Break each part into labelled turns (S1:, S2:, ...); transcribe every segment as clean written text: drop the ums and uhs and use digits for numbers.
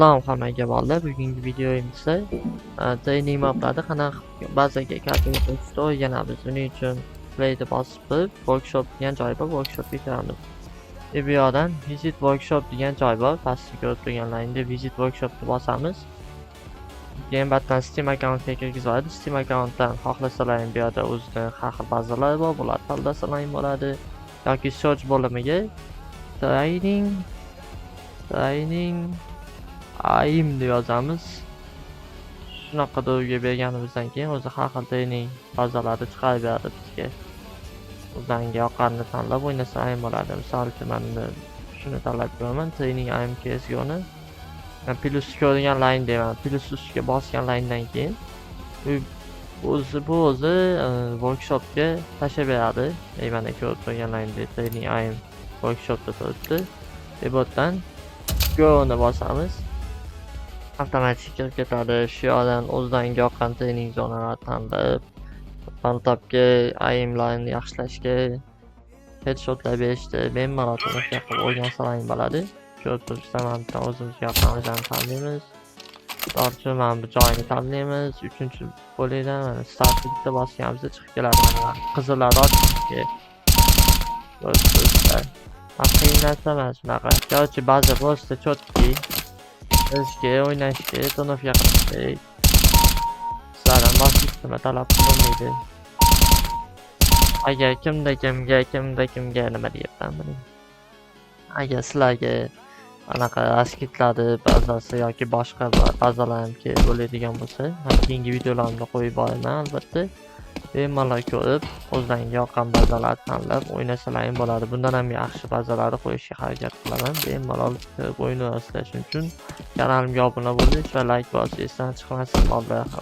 S1: Salom hammaga bolalar, bugungi videomizda treyning maplarda qanaqa bazaga karta o'tishda o'rganamiz. Buning uchun play'ni bosib qo'yib, workshop degan joy bor, workshopga kiramiz. Bu yoqdan visit workshop degan joy bor, pastda ko'rib turganlaringdek visit workshopni bosamiz. Keyin batdan Steam akkauntga kirgizadi. Steam akkauntdan xohlasalaring bu yerda o'zining har xil bazalari bor, bularni tanlasalaring bo'ladi. Yoki search bo'limiga training AIM deb yozamiz. Shunaqa do'rga berganimizdan keyin o'zi har xil treyning bazalari chiqarib beradi bizga. O'zingizga yoqqanini tanlab o'ynasalaring bo'ladi. Misol uchun men shuni tanlab ko'raman, treyning AIM CS:GO'ni. Men plus ko'rganlaring deyman. Plus ustiga bosganlaringdan keyin o'zi workshopga tashlab beradi. Mana ko'rib turganlaringdek treyning AIM workshopda turibdi. Bu yerdan Go'ni bosamiz. Avtomatik kirib ketadi. Shu yerdan o'zidan yoqqan treyning zonalarini tanlab, OneTap'ga AIMlarni yaxshilashga, headshotlar berishda bemalol qilib o'rgansalaring bo'ladi. Ko'rib turibsizlar, mana bu o'zimizga yoqqanimizni tanlaymiz. Misol uchun mana bu joyni tanlaymiz. 3-bo'likdan mana startni bitta bosganimizda chiqib keladi. Mana qizillar ochishga. Ko'rib turibsizlar. Qiyin narsa emas bunaqa. Yoki ba'zi просто cho'tki O'zga o'ynashga, to'nofga qilishga sizlardan boshqa talab qilinmaydi. Agar kimda kimga nima deyapman buning. Agar sizlarga anaqa askitlarni bazasi yoki boshqa bazalar kerak bo'ladigan bo'lsa, keyingi videolarimda qo'yib boraman albatta. Bemalol ko'rib, o'zingizga yoqqan bazalarni tanlab o'ynasalaring bo'ladi. Bundan ham yaxshi bazalarni qo'yishga harakat qilaman. Bemalol ko'rib o'ynayasizlar. Shuning uchun kanalimga obuna bo'lish va like bosishni esdan chiqmasin.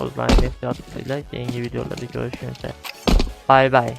S1: O'zlaringiz ehtiyot qilinglar. Keyingi videolarda ko'rishguncha. Bye bye.